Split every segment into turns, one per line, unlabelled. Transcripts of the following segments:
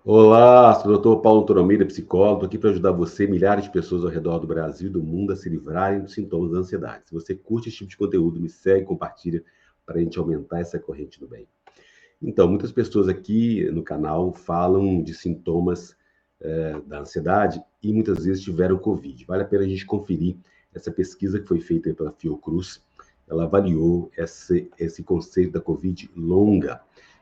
Olá, sou o Dr. Paulo Toromeira, psicólogo, estou aqui para ajudar você, milhares de pessoas ao redor do Brasil e do mundo a se livrarem dos sintomas da ansiedade. Se você curte esse tipo de conteúdo, me segue, compartilha para a gente aumentar essa corrente do bem. Então, muitas pessoas aqui no canal falam de sintomas da ansiedade e muitas vezes tiveram Covid. Vale a pena a gente conferir essa pesquisa que foi feita pela Fiocruz. Ela avaliou esse conceito da Covid longa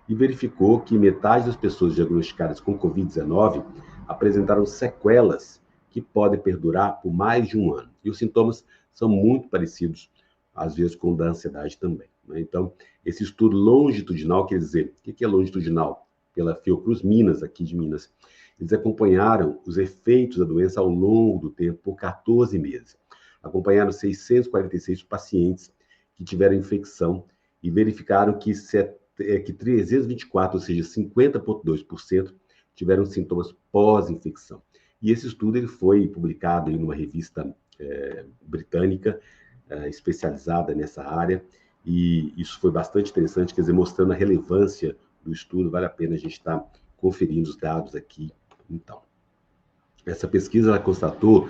e verificou que metade das pessoas diagnosticadas com Covid-19 apresentaram sequelas que podem perdurar por mais de um ano. E os sintomas são muito parecidos, às vezes, com o da ansiedade também. Né? Então, esse estudo longitudinal, quer dizer, o que é longitudinal? Pela Fiocruz Minas, aqui de Minas. Eles acompanharam os efeitos da doença ao longo do tempo, por 14 meses. Acompanharam 646 pacientes que tiveram infecção e verificaram que 324, ou seja, 50,2%, tiveram sintomas pós-infecção. E esse estudo ele foi publicado em uma revista britânica especializada nessa área, e isso foi bastante interessante, quer dizer, mostrando a relevância do estudo. Vale a pena a gente estar conferindo os dados aqui. Então, essa pesquisa ela constatou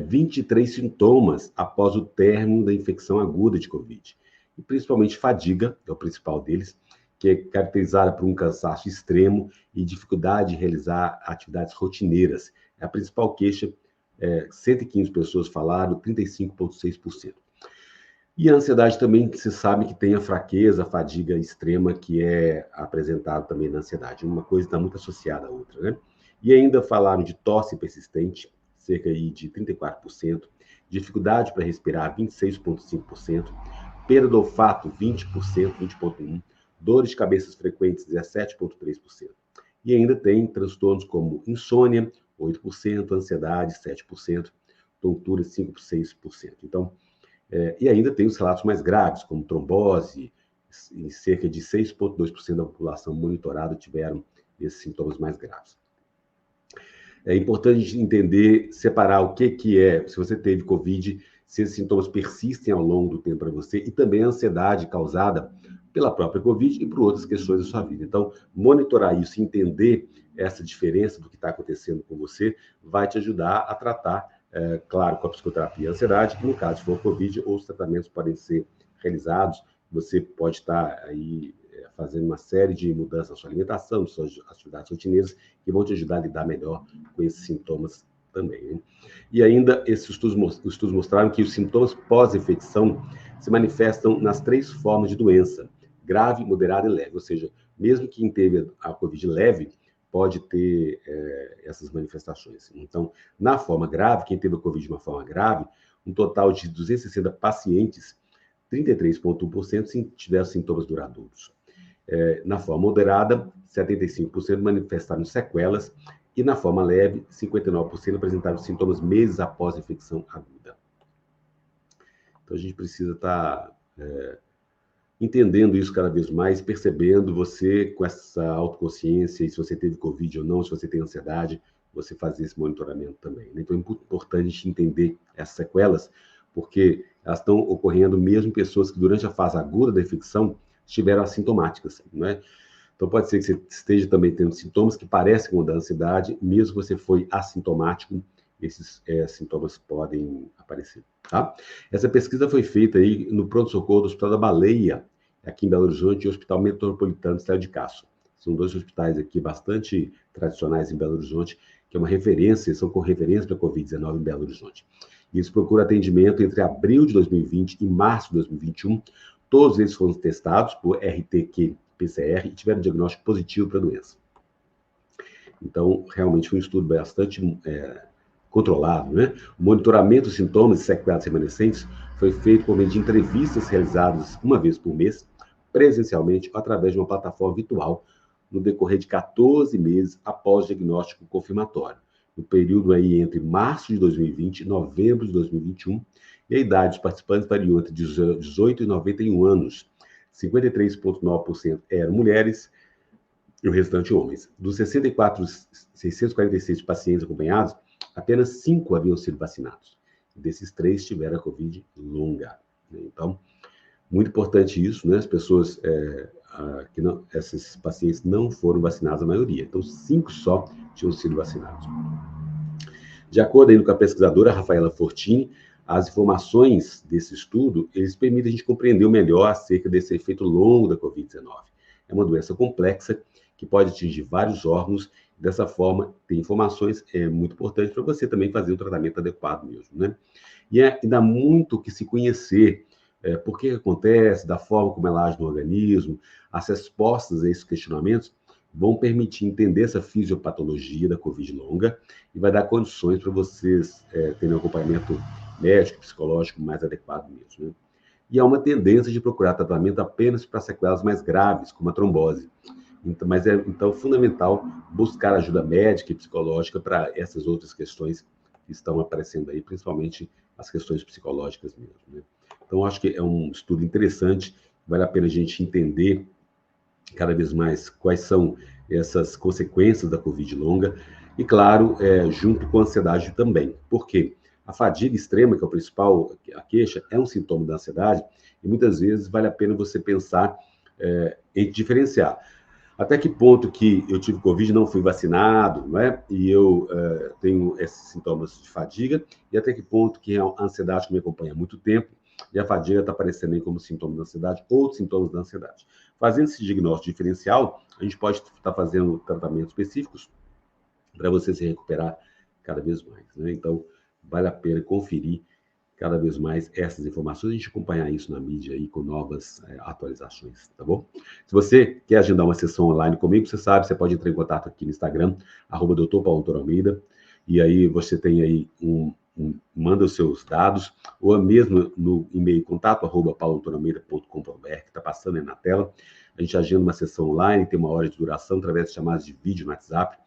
23 sintomas após o término da infecção aguda de Covid, e principalmente fadiga, é o principal deles, que é caracterizada por um cansaço extremo e dificuldade de realizar atividades rotineiras. A principal queixa, 115 pessoas falaram, 35,6%. E a ansiedade também, que se sabe que tem a fraqueza, a fadiga extrema, que é apresentada também na ansiedade. Uma coisa está muito associada à outra, né? E ainda falaram de tosse persistente, cerca de 34%, dificuldade para respirar, 26,5%, perda do olfato, 20%, 20,1%, dores de cabeça frequentes, 17,3%. E ainda tem transtornos como insônia, 8%, ansiedade, 7%, tontura, 5,6%. Então, e ainda tem os relatos mais graves, como trombose, em cerca de 6,2% da população monitorada tiveram esses sintomas mais graves. É importante entender, separar o que é, se você teve Covid, se esses sintomas persistem ao longo do tempo para você, e também a ansiedade causada pela própria Covid e por outras questões da sua vida. Então, monitorar isso, entender essa diferença do que está acontecendo com você, vai te ajudar a tratar, claro, com a psicoterapia a ansiedade, que no caso, se for Covid, outros tratamentos podem ser realizados. Você pode estar aí fazendo uma série de mudanças na sua alimentação, nas suas atividades rotineiras, que vão te ajudar a lidar melhor com esses sintomas também. Né? E ainda, esses estudos mostraram que os sintomas pós-infecção se manifestam nas 3 formas de doença: grave, moderada e leve. Ou seja, mesmo quem teve a Covid leve, pode ter essas manifestações. Então, na forma grave, quem teve a Covid de uma forma grave, um total de 260 pacientes, 33,1% tiveram sintomas duradouros. Na forma moderada, 75% manifestaram sequelas, e na forma leve, 59% apresentaram sintomas meses após a infecção aguda. Então, a gente precisa estar entendendo isso cada vez mais, percebendo você com essa autoconsciência, e se você teve Covid ou não, se você tem ansiedade, você fazer esse monitoramento também. Né? Então, é muito importante a gente entender essas sequelas, porque elas estão ocorrendo mesmo em pessoas que, durante a fase aguda da infecção, estiveram assintomáticas, né? Então, pode ser que você esteja também tendo sintomas que parecem com o da ansiedade, mesmo que você foi assintomático, esses sintomas podem aparecer, tá? Essa pesquisa foi feita aí no pronto-socorro do Hospital da Baleia, aqui em Belo Horizonte, e o Hospital Metropolitano de Estrela de Castro. São 2 hospitais aqui bastante tradicionais em Belo Horizonte, que é uma referência, são com referência para a Covid-19 em Belo Horizonte. E eles procuram atendimento entre abril de 2020 e março de 2021. Todos eles foram testados por RT-PCR e tiveram diagnóstico positivo para a doença. Então, realmente foi um estudo bastante controlado, né? O monitoramento dos sintomas e sequelas remanescentes foi feito por meio de entrevistas realizadas uma vez por mês, presencialmente, através de uma plataforma virtual, no decorrer de 14 meses após o diagnóstico confirmatório, no período aí entre março de 2020 e novembro de 2021, e a idade dos participantes variou entre 18 e 91 anos. 53,9% eram mulheres e o restante homens. Dos 646 pacientes acompanhados, apenas 5 haviam sido vacinados. Desses 3 tiveram a Covid longa. Então, muito importante isso, né? As pessoas que não, esses pacientes não foram vacinados, a maioria. Então, 5 só tinham sido vacinados. De acordo aí com a pesquisadora Rafaela Fortini, as informações desse estudo, eles permitem a gente compreender melhor acerca desse efeito longo da Covid-19. É uma doença complexa que pode atingir vários órgãos. Dessa forma, ter informações é muito importante para você também fazer o tratamento adequado mesmo, né? E ainda há muito que se conhecer por que acontece, da forma como ela age no organismo, as respostas a esses questionamentos vão permitir entender essa fisiopatologia da Covid longa e vai dar condições para vocês terem um acompanhamento médico, psicológico mais adequado mesmo, né? E há uma tendência de procurar tratamento apenas para sequelas mais graves, como a trombose. Então, mas é então fundamental buscar ajuda médica e psicológica para essas outras questões que estão aparecendo aí, principalmente as questões psicológicas mesmo, né? Então, acho que é um estudo interessante, vale a pena a gente entender cada vez mais quais são essas consequências da Covid longa e, claro, junto com a ansiedade também. Por quê? A fadiga extrema, que é o principal, a queixa, é um sintoma da ansiedade e muitas vezes vale a pena você pensar em diferenciar. Até que ponto que eu tive Covid, não fui vacinado, não é? E eu tenho esses sintomas de fadiga, e até que ponto que a ansiedade que me acompanha há muito tempo, e a fadiga está aparecendo aí como sintoma da ansiedade, ou sintomas da ansiedade. Fazendo esse diagnóstico diferencial, a gente pode estar fazendo tratamentos específicos para você se recuperar cada vez mais, né? Então, vale a pena conferir cada vez mais essas informações, a gente acompanhar isso na mídia aí com novas atualizações, tá bom? Se você quer agendar uma sessão online comigo, você sabe, você pode entrar em contato aqui no Instagram, @Dr. Paulo Antônio Almeida, e aí você tem aí manda os seus dados, ou mesmo no e-mail contato, @pauloantonioalmeida.com.br, que está passando aí na tela. A gente agenda uma sessão online, tem 1 hora de duração, através de chamadas de vídeo no WhatsApp.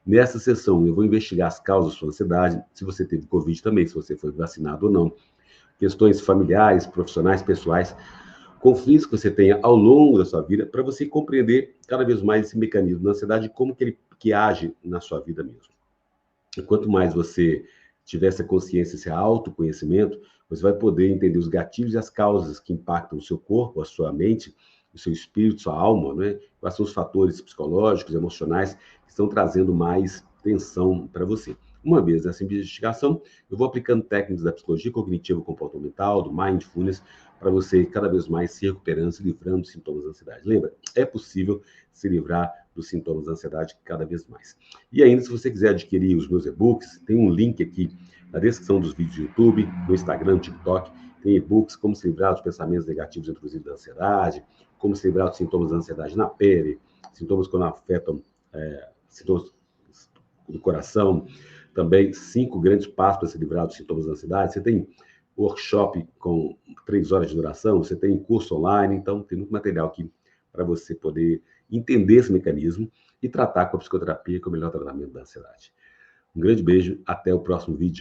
Nessa sessão, eu vou investigar as causas da sua ansiedade, se você teve Covid também, se você foi vacinado ou não, questões familiares, profissionais, pessoais, conflitos que você tenha ao longo da sua vida, para você compreender cada vez mais esse mecanismo da ansiedade e como que ele age na sua vida mesmo. E quanto mais você tiver essa consciência, esse autoconhecimento, você vai poder entender os gatilhos e as causas que impactam o seu corpo, a sua mente, o seu espírito, sua alma, né? Quais são os fatores psicológicos, emocionais que estão trazendo mais tensão para você. Uma vez essa investigação, eu vou aplicando técnicas da psicologia cognitivo-comportamental, do mindfulness, para você cada vez mais se recuperando, se livrando dos sintomas da ansiedade. Lembra? É possível se livrar dos sintomas da ansiedade cada vez mais. E ainda, se você quiser adquirir os meus e-books, tem um link aqui na descrição dos vídeos do YouTube, no Instagram, no TikTok, tem e-books como se livrar dos pensamentos negativos, inclusive da ansiedade, como se livrar dos sintomas da ansiedade na pele, sintomas quando afetam sintomas do coração, também 5 grandes passos para se livrar dos sintomas da ansiedade. Você tem workshop com 3 horas de duração, você tem curso online, então tem muito material aqui para você poder entender esse mecanismo e tratar com a psicoterapia, que é o melhor tratamento da ansiedade. Um grande beijo, até o próximo vídeo.